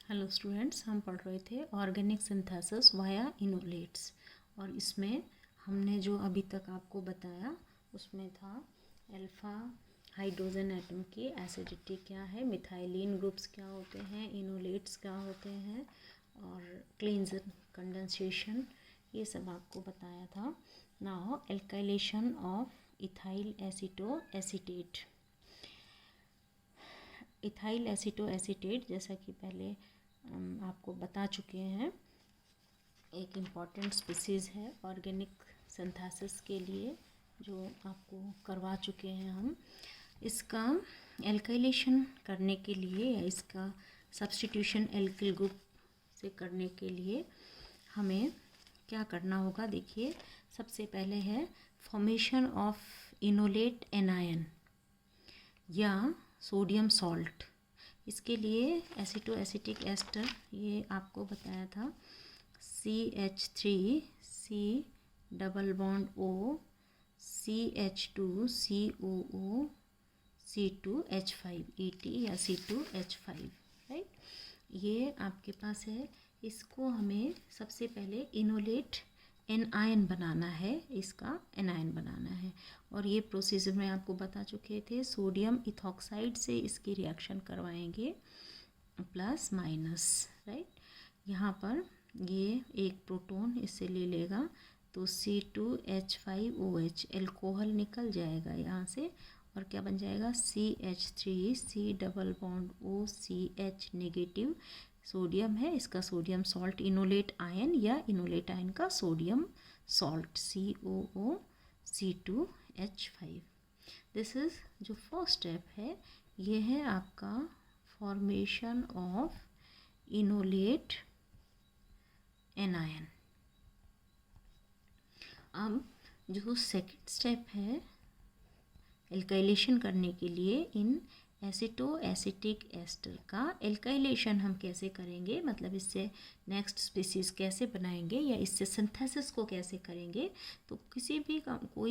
Hello students, हम पढ़ रहे थे ऑर्गेनिक सिंथेसिस वाया इनोलेट्स। और इसमें हमने जो अभी तक आपको बताया उसमें था अल्फ़ा हाइड्रोजन एटम की एसिडिटी क्या है, मिथाइलिन ग्रुप्स क्या होते हैं, इनोलेट्स क्या होते हैं और क्लींजर कंडेंसेशन, ये सब आपको बताया था। Now alkylation of ethyl aceto acetate. Ethyl aceto acetate जैसा कि पहले आपको बता चुके हैं, एक इम्पॉर्टेंट स्पीसीज़ है ऑर्गेनिक सिंथेसिस के लिए, जो आपको करवा चुके हैं हम। इसका एल्काइलेशन करने के लिए या इसका सब्स्टिट्यूशन एल्किल ग्रुप से करने के लिए हमें क्या करना होगा, देखिए। सबसे पहले है फॉर्मेशन ऑफ इनोलेट एनायन या सोडियम सॉल्ट। इसके लिए एसिटो एसिटिक एस्टर, ये आपको बताया था, CH3 double bond O CH2 COO C2H5 ET या C2H5, राइट। ये आपके पास है। इसको हमें सबसे पहले इनोलेट एनायन बनाना है, इसका एनायन बनाना है। और ये प्रोसीजर में आपको बता चुके थे, सोडियम इथॉक्साइड से इसकी रिएक्शन करवाएंगे प्लस माइनस, राइट। यहाँ पर ये एक प्रोटॉन इससे ले लेगा तो C2H5OH एल्कोहल निकल जाएगा यहाँ से, और क्या बन जाएगा CH3 double bond OCH negative, sodium है, इसका सोडियम सॉल्ट इनोलेट आयन या इनोलेट आयन का sodium salt COO C2H5। This is जो फर्स्ट स्टेप है, ये है आपका फॉर्मेशन ऑफ इनोलेट एनायन। अब जो सेकंड स्टेप है एल्काइलेशन करने के लिए, इन एसिटो एसिटिक एस्टर का एल्काइलेशन हम कैसे करेंगे, मतलब इससे नेक्स्ट स्पीसीज़ कैसे बनाएंगे या इससे सिंथेसिस को कैसे करेंगे। तो कोई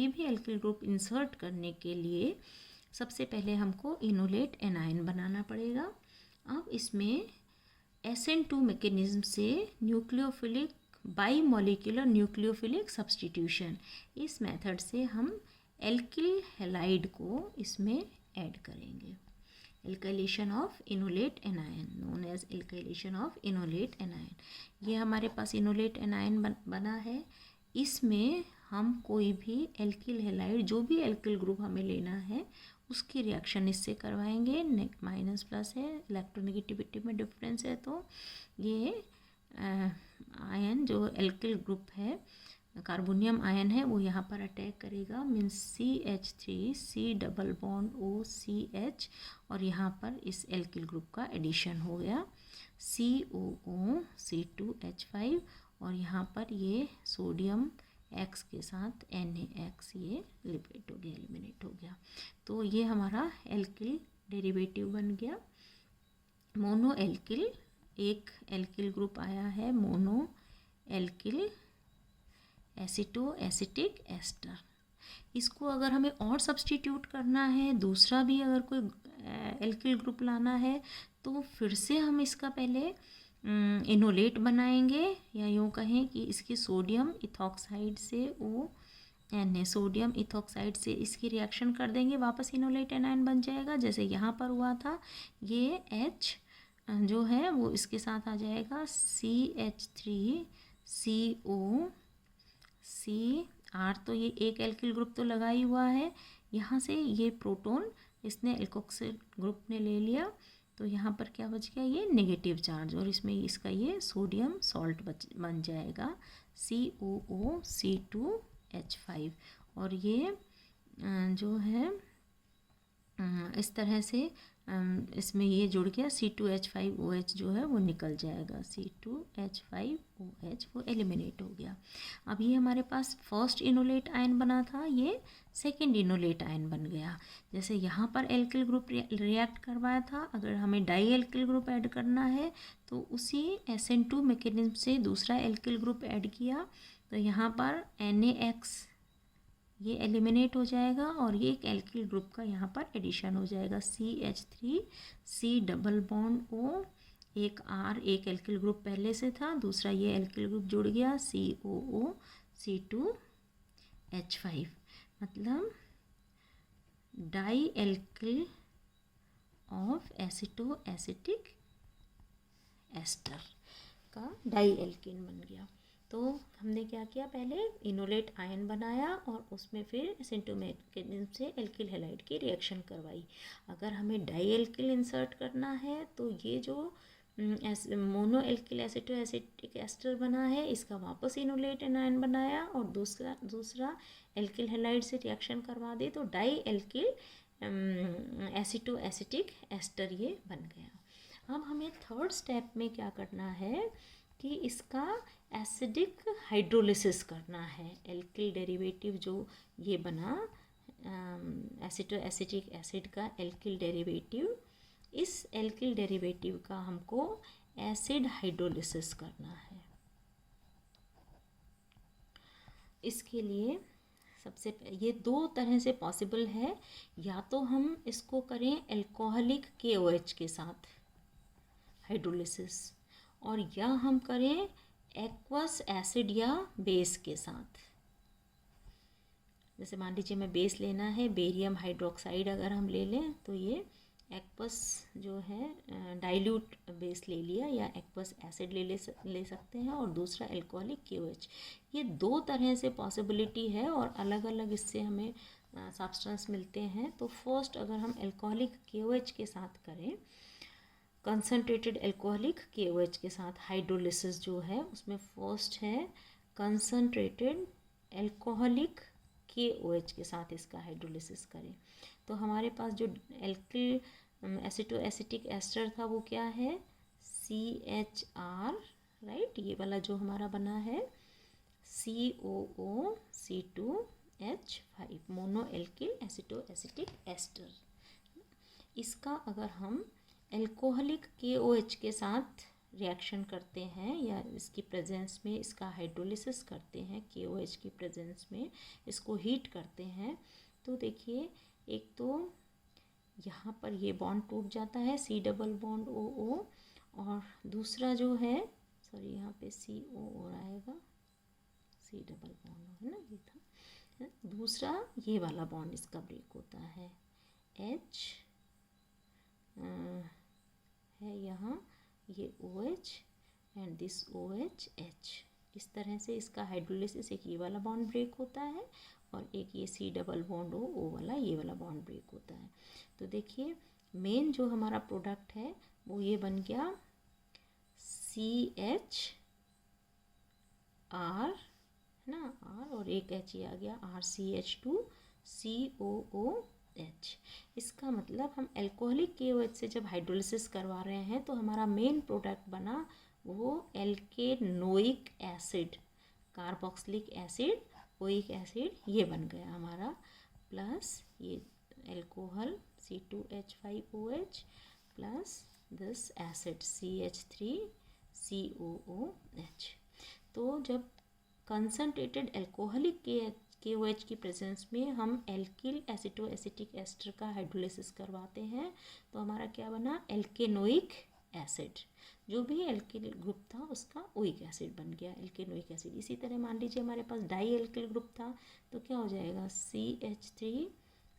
भी एल्किल ग्रुप इंसर्ट करने के लिए सबसे पहले हमको इनोलेट एनायन बनाना पड़ेगा। अब इसमें SN2 मैकेनिज्म से nucleophilic bimolecular nucleophilic substitution, इस मेथड से हम एल्किल हैलाइड को इसमें ऐड करेंगे। Alkylation of enolate anion known as alkylation of enolate anion. ये हमारे पास इनोलेट एनायन बना है। इसमें हम कोई भी एल्किल हैलाइड, जो भी एल्किल ग्रुप हमें लेना है, उसकी रिएक्शन इससे करवाएंगे। माइनस प्लस है, इलेक्ट्रोनेगेटिविटी में डिफरेंस है, तो ये आयन जो एल्किल ग्रुप है, कार्बोनियम आयन है, वो यहाँ पर अटैक करेगा, means CH3 double bond OCH, और यहाँ पर इस एल्किल ग्रुप का एडिशन हो गया COO C2H5, और यहाँ पर ये सोडियम X के साथ NaX ये लिबरेट हो गया, एलिमिनेट हो गया। तो ये हमारा एल्किल डेरिवेटिव बन गया। मोनो एल्किल, एक एल्किल ग्रुप आया है मोनो एल्किल एसिटो एसिटिक एस्टर। इसको अगर हमें और सब्स्टिट्यूट करना है, दूसरा भी अगर कोई एल्किल ग्रुप लाना है, तो फिर से हम इसका पहले इनोलेट बनाएंगे, या यूँ कहें कि इसकी सोडियम इथॉक्साइड से सोडियम इथॉक्साइड से इसकी रिएक्शन कर देंगे, वापस इनोलेट एनायन बन जाएगा, जैसे यहाँ पर हुआ था। ये H जो है वो इसके साथ आ जाएगा CH3COCR, तो ये एक एल्किल ग्रुप तो लगा ही हुआ है। यहाँ से ये प्रोटॉन इसने एल्कोक्सिल ग्रुप ने ले लिया, तो यहाँ पर क्या बच गया, ये नेगेटिव चार्ज, और इसमें इसका ये सोडियम सॉल्ट बन जाएगा COO C2H5। और ये जो है इस तरह से इसमें ये जुड़ गया, C2H5OH जो है वो निकल जाएगा, C2H5OH वो एलिमिनेट हो गया। अब ये हमारे पास फर्स्ट इनोलेट आयन बना था, ये सेकंड इनोलेट आयन बन गया। जैसे यहाँ पर एल्किल ग्रुप रिएक्ट करवाया था, अगर हमें डाई एल्किल ग्रुप ऐड करना है तो उसी SN2 मैकेनिज्म से दूसरा एल्किल ग्रुप ऐड किया, तो यहाँ पर NaX ये एलिमिनेट हो जाएगा, और ये एक एल्किल ग्रुप का यहाँ पर एडिशन हो जाएगा CH3 डबल बॉन्ड O एक R एक एल्किल ग्रुप पहले से था, दूसरा ये एल्किल ग्रुप जुड़ गया COOC2H5, मतलब di alkyl of एसिटो acetic ester का डाई एल्कीन बन गया। तो हमने क्या किया, पहले इनोलेट आयन बनाया और उसमें फिर सिंटो मैकेनिज्म से एल्किल हैलाइड की रिएक्शन करवाई। अगर हमें डाई एल्किल इंसर्ट करना है तो ये जो मोनो एल्किल एसिटो एसिटिक एस्टर बना है, इसका वापस इनोलेट आयन बनाया और दूसरा एल्किल हैलाइड से रिएक्शन करवा दे तो डाई एल्किल एसिटो एसिटिक एस्टर ये बन गया। अब हमें थर्ड स्टेप में क्या करना है कि इसका एसिडिक हाइड्रोलिसिस करना है। एल्किल डेरिवेटिव जो ये बना एसिटो एसिटिक एसिड का एल्किल डेरिवेटिव, इस एल्किल डेरिवेटिव का हमको एसिड हाइड्रोलिसिस करना है। इसके लिए सबसे ये दो तरह से पॉसिबल है, या तो हम इसको करें एल्कोहलिक KOH के साथ हाइड्रोलिसिस, और या हम करें एक्वस एसिड या बेस के साथ। जैसे मान लीजिए मैं बेस लेना है, बेरियम हाइड्रोक्साइड अगर हम ले लें तो ये एक्वस जो है डाइल्यूट बेस ले लिया, या एक्वस एसिड ले सकते हैं, और दूसरा एल्कोहलिक KOH। ये दो तरह से पॉसिबिलिटी है और अलग अलग इससे हमें सब्सटेंस मिलते हैं। तो फर्स्ट अगर हम एल्कोहलिक KOH के साथ करें, कंसनट्रेटेड एल्कोहलिक KOH के साथ हाइड्रोलिसिस जो है, उसमें फर्स्ट है कंसनट्रेटेड एल्कोहलिक KOH के साथ इसका हाइड्रोलिसिस करें। तो हमारे पास जो एल्किल एसिटो एसिटिक एस्टर था वो क्या है, CHR, राइट, ये वाला जो हमारा बना है COOC2H5 mono alkyl एसिटो acetic ester. इसका अगर हम एल्कोहलिक KOH के साथ रिएक्शन करते हैं या इसकी प्रेजेंस में इसका हाइड्रोलिसिस करते हैं, KOH की प्रेजेंस में इसको हीट करते हैं, तो देखिए एक तो यहाँ पर ये बॉन्ड टूट जाता है C डबल बॉन्ड OO, और दूसरा जो है, सॉरी यहाँ पे CO और आएगा, C डबल बॉन्ड है ना, ये था, दूसरा ये वाला बॉन्ड इसका ब्रेक होता है, H है यहाँ, ये OH एंड दिस OH। इस तरह से इसका हाइड्रोलिसिस, एक ये वाला बॉन्ड ब्रेक होता है और एक ये C डबल बॉन्ड O वाला, ये वाला बॉन्ड ब्रेक होता है। तो देखिए मेन जो हमारा प्रोडक्ट है वो ये बन गया CHR, है ना, R और एक H ये आ गया RCH2COOH। इसका मतलब हम एल्कोहलिक KOH से जब हाइड्रोलिसिस करवा रहे हैं तो हमारा मेन प्रोडक्ट बना वो alkanoic acid, carboxylic acid, oic acid, ये बन गया हमारा, प्लस ये alcohol C2H5OH plus this acid CH3COOH। तो जब कंसनट्रेटेड एल्कोहलिक KOH की प्रेजेंस में हम एल्किल एसिटो एसिटिक एस्टर का हाइड्रोलिसिस करवाते हैं तो हमारा क्या बना, एल्केनोइक एसिड। जो भी एल्किल ग्रुप था उसका ओइक एसिड बन गया, एल्केनोइक एसिड। इसी तरह मान लीजिए हमारे पास डाई एल्किल ग्रुप था तो क्या हो जाएगा, CH3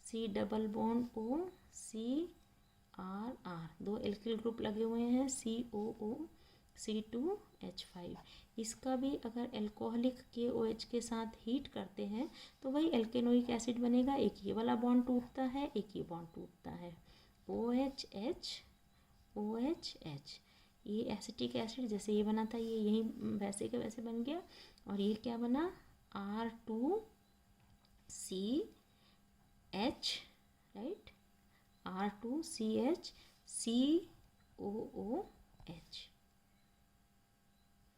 C double bond O CRR, दो एल्किल ग्रुप लगे हुए हैं COOC2H5। इसका भी अगर एल्कोहलिक KOH के साथ हीट करते हैं तो वही एल्केनोइक एसिड बनेगा, एक ये वाला बॉन्ड टूटता है, एक ये बॉन्ड टूटता है, OHH OHH। ये एसिटिक एसिड जैसे ये बना था, ये यही वैसे के वैसे बन गया, और ये क्या बना, R2CH, राइट, R2CH COOH,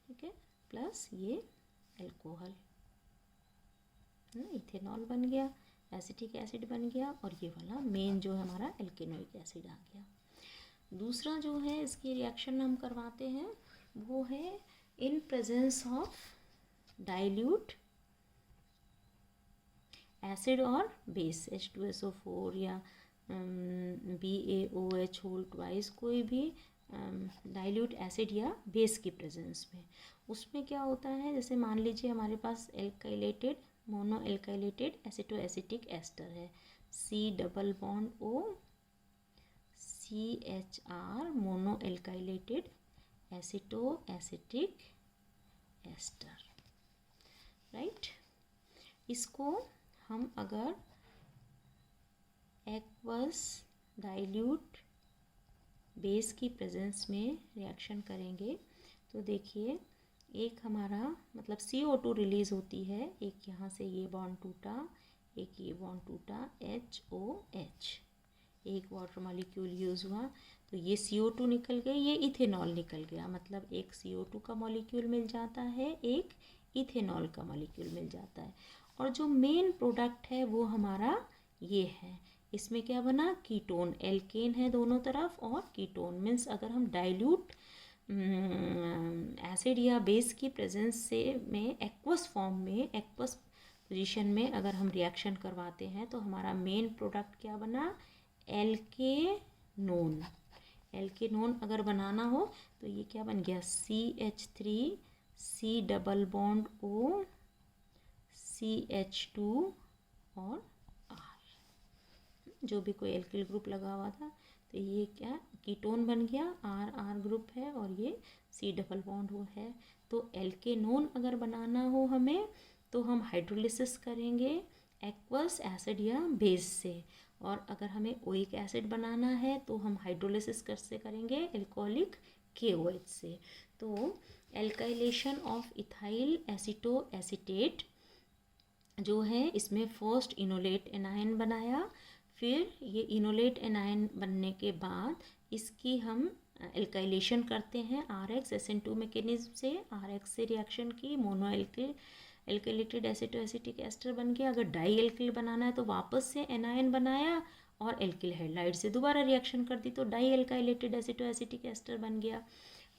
ठीक है, प्लस ये एल्कोहल, इथेनॉल बन गया, एसिटिक एसिड बन गया, और ये वाला मेन जो हमारा एल्केनोइक एसिड आ गया। दूसरा जो है इसकी रिएक्शन हम करवाते हैं वो है in presence of dilute acid और बेस, H2SO4 या BaOH होल ट्वाइस, कोई भी डाइल्यूट एसिड या बेस की प्रेजेंस में। उसमें क्या होता है, जैसे मान लीजिए हमारे पास alkylated mono alkylated aceto acetic ester है, C double bond O CHR mono alkylated aceto acetic ester, right. इसको हम अगर एक्वस डाइल्यूट बेस की प्रेजेंस में रिएक्शन करेंगे तो देखिए एक हमारा मतलब CO2 रिलीज़ होती है, एक यहाँ से ये बॉन्ड टूटा, एक ये बॉन्ड टूटा, HOH, एक वाटर मॉलिक्यूल यूज़ हुआ तो ये CO2 निकल गई, ये इथेनॉल निकल गया, मतलब एक CO2 का मॉलिक्यूल मिल जाता है, एक इथेनॉल का मॉलिक्यूल मिल जाता है। और जो मेन प्रोडक्ट है वो हमारा ये है, इसमें क्या बना, कीटोन, एल्केन है दोनों तरफ और कीटोन, मीन्स अगर हम डाइल्यूट एसिड या बेस की प्रेजेंस से में एक्वस फॉर्म में, एक्वस पोजीशन में अगर हम रिएक्शन करवाते हैं तो हमारा मेन प्रोडक्ट क्या बना, एल्केनोन। एल्केनोन अगर बनाना हो तो ये क्या बन गया, CH3 C double bond O CH2 और R, जो भी कोई एल्किल ग्रुप लगा हुआ था तो ये क्या कीटोन बन गया, R ग्रुप है और ये C डबल बॉन्ड वो है। तो एल्केनोन अगर बनाना हो हमें तो हम हाइड्रोलिसिस करेंगे एक्वस एसिड या बेस से, और अगर हमें ओइक एसिड बनाना है तो हम हाइड्रोलिसिस कैसे करेंगे, एल्कोहलिक KOH से। तो एल्काइलेशन ऑफ इथाइल एसिटो एसिटेट जो है, इसमें फर्स्ट इनोलेट एनायन बनाया, फिर ये इनोलेट एनायन बनने के बाद इसकी हम एल्काइलेशन करते हैं RX SN2 मैकेनिज्म से, RX से रिएक्शन की, mono alkylated aceto acetic ester बन गया। अगर डाई एल्किल बनाना है तो वापस से एनायन बनाया और एल्किल हैलाइड से दोबारा रिएक्शन कर दी तो डाई एल्काइलेटेड एसिटो एसिटिक एस्टर बन गया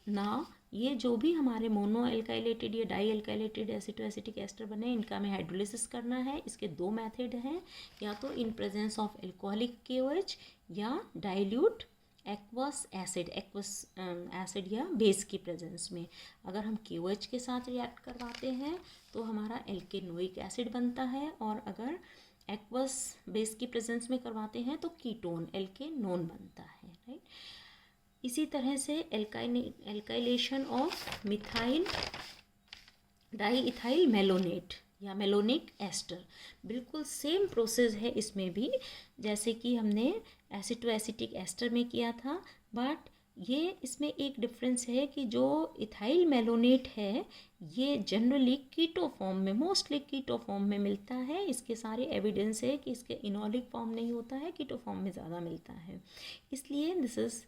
ना। ये जो भी हमारे मोनो एल्काइलेटेड या डाई एल्काइलेटेड एसिटो एसिटिक एस्टर बने, इनका हमें हाइड्रोलिसिस करना है। इसके दो मेथड हैं, या तो इन प्रेजेंस ऑफ एल्कोहलिक KOH या डाइल्यूट एक्वस एसिड या बेस की प्रेजेंस में। अगर हम KOH के साथ रिएक्ट करवाते हैं तो हमारा एल्केनोइक एसिड बनता है, और अगर एक्वस बेस की प्रेजेंस में करवाते हैं तो कीटोन एल्केनोन बनता है, राइट। इसी तरह से alkylation of methyl di ethyl malonate या मेलोनिक एस्टर, बिल्कुल सेम प्रोसेस है इसमें भी जैसे कि हमने एसिटो एसिटिक एस्टर में किया था, बट ये इसमें एक डिफरेंस है कि जो इथाइल मेलोनेट है ये जनरली कीटो फॉर्म में, मोस्टली कीटो फॉर्म में मिलता है। इसके सारे एविडेंस है कि इसके इनोलिक फॉर्म नहीं होता है, कीटो फॉर्म में ज़्यादा मिलता है। इसलिए this is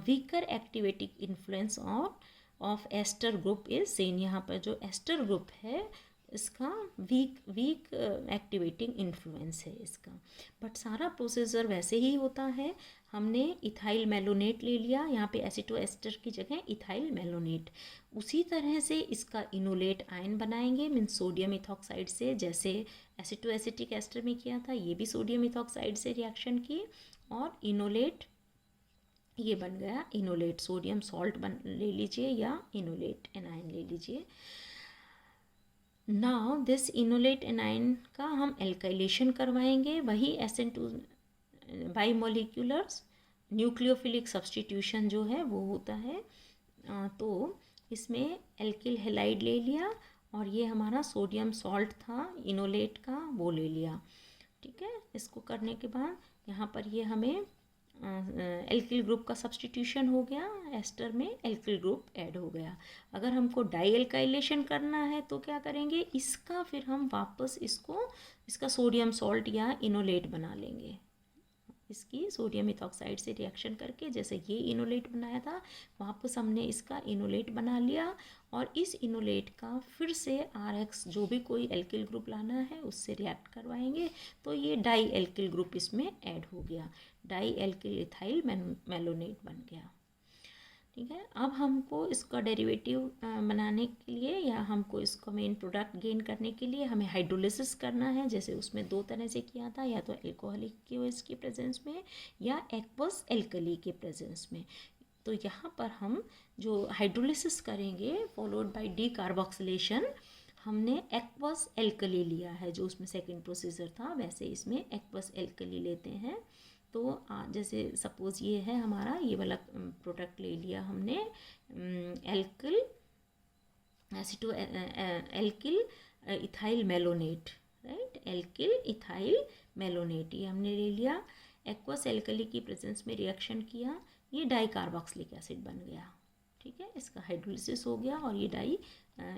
weaker activating influence of ester group is seen. यहाँ पर जो एस्टर ग्रुप है इसका वीक एक्टिवेटिंग इन्फ्लुएंस है इसका, बट सारा प्रोसीजर वैसे ही होता है। हमने इथाइल मेलोनेट ले लिया, यहाँ पे एसिटो एस्टर की जगह इथाइल मेलोनेट, उसी तरह से इसका इनोलेट आयन बनाएंगे, मीन्स सोडियम इथॉक्साइड से, जैसे एसिटो एसिटिक एस्टर में किया था, ये भी सोडियम इथॉक्साइड से रिएक्शन की और इनोलेट ये बन गया इनोलेट, सोडियम सॉल्ट ले लीजिए या इनोलेट एनायन ले लीजिए। नाउ दिस इनोलेट एनायन का हम एल्काइलेशन करवाएंगे, वही SN2 बाईमोलिक्यूलर्स न्यूक्लियोफिलिक सब्स्टिट्यूशन जो है वो होता है। तो इसमें एल्किल हैलाइड ले लिया और ये हमारा सोडियम सॉल्ट था इनोलेट का, वो ले लिया, ठीक है। इसको करने के बाद यहाँ पर ये हमें एल्किल ग्रुप का सब्स्टिट्यूशन हो गया, एस्टर में एल्किल ग्रुप ऐड हो गया। अगर हमको डाई एल्काइलेशन करना है तो क्या करेंगे, इसका फिर हम वापस इसका सोडियम सॉल्ट या इनोलेट बना लेंगे, इसकी सोडियम इथॉक्साइड से रिएक्शन करके, जैसे ये इनोलेट बनाया था वापस हमने इसका इनोलेट बना लिया, और इस इनोलेट का फिर से RX जो भी कोई एल्किल ग्रुप लाना है उससे रिएक्ट करवाएंगे तो ये डाई एल्किल ग्रुप इसमें ऐड हो गया, डाई एल्किल इथाइल मेलोनेट बन गया, ठीक है। अब हमको इसका डेरिवेटिव बनाने के लिए या हमको इसका मेन प्रोडक्ट गेन करने के लिए हमें हाइड्रोलिसिस करना है, जैसे उसमें दो तरह से किया था, या तो एल्कोहलिक KOH की प्रेजेंस में या एक्वस एल्कली के प्रेजेंस में। तो यहाँ पर हम जो हाइड्रोलिसिस करेंगे फॉलोड बाय डी कार्बोक्सिलेशन, हमने एक्वस एल्कली लिया है, जो उसमें सेकंड प्रोसीजर था वैसे इसमें एक्वस एल्कली लेते हैं। तो जैसे सपोज़ ये है हमारा, ये वाला प्रोडक्ट ले लिया हमने, alkyl aceto alkyl ethyl malonate, right, alkyl ethyl malonate ये हमने ले लिया। एक्वस एल्कली की प्रेजेंस में रिएक्शन किया, ये डाई कार्बोक्सिलिक एसिड बन गया, ठीक है, इसका हाइड्रोलिसिस हो गया और ये डाई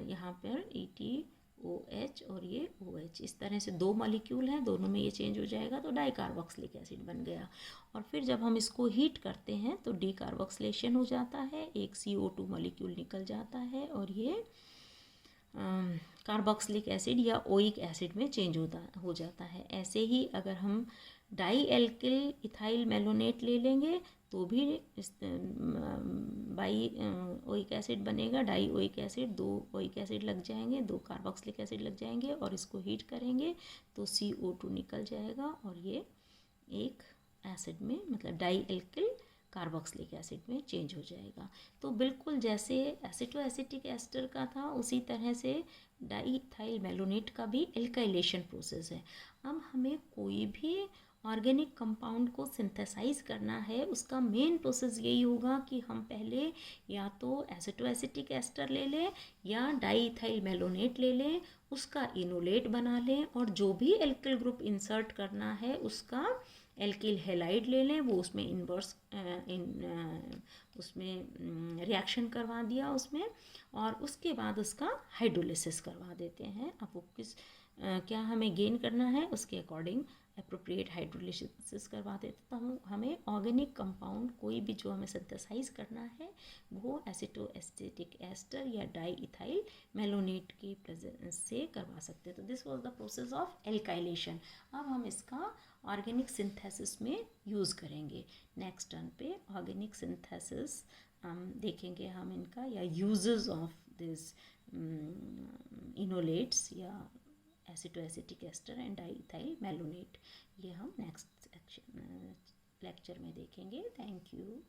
यहाँ पर ETOH और ये OH, इस तरह से दो मॉलिक्यूल हैं, दोनों में ये चेंज हो जाएगा तो डाई कार्बोक्सिलिक एसिड बन गया। और फिर जब हम इसको हीट करते हैं तो डी कार्बोक्सिलेशन हो जाता है, एक CO2 मॉलिक्यूल निकल जाता है और ये कार्बोक्सिलिक एसिड या ओइक एसिड में चेंज हो जाता है। ऐसे ही अगर हम डाई एल्किल इथाइल मेलोनेट ले लेंगे तो भी इस बाई ओइक एसिड बनेगा, डाई ओइक एसिड, दो ओइक एसिड लग जाएंगे, दो कार्बोक्सिलिक एसिड लग जाएंगे और इसको हीट करेंगे तो CO2 निकल जाएगा और ये एक एसिड में, मतलब डाई एल्किल कार्बोक्सिलिक एसिड में चेंज हो जाएगा। तो बिल्कुल जैसे एसिटो एसिटिक एस्टर का था उसी तरह से डाईइथाइल मेलोनेट का भी एल्काइलेशन प्रोसेस है। अब हमें कोई भी ऑर्गेनिक कंपाउंड को सिंथेसाइज करना है, उसका मेन प्रोसेस यही होगा कि हम पहले या तो एसिटो एसिटिक एस्टर ले लें या डाईइथाइल मेलोनेट ले लें, उसका इनोलेट बना लें और जो भी एल्किल ग्रुप इंसर्ट करना है उसका एल्किल हैलाइड ले लें, वो उसमें इन्वर्स उसमें रिएक्शन करवा दिया उसमें, और उसके बाद उसका हाइड्रोलिसिस करवा देते हैं। अब वो क्या हमें गेन करना है उसके अकॉर्डिंग अप्रोप्रिएट हाइड्रोलिसिस करवा देता हूँ। हमें ऑर्गेनिक कंपाउंड कोई भी जो हमें सिंथेसाइज करना है वो एसिटो एसिटिक एस्टर या डाईइथाइल मेलोनेट की प्रेजेंस से करवा सकते हैं। तो this was the process of alkylation. अब हम इसका ऑर्गेनिक सिंथेसिस में यूज़ करेंगे। नेक्स्ट टर्न पे ऑर्गेनिक सिंथेसिस देखेंगे हम इनका, या यूजेस ऑफ दिस इनोलेट्स या aceto acetic ester and diethyl malonate, ये हम नेक्स्ट लेक्चर में देखेंगे। Thank you.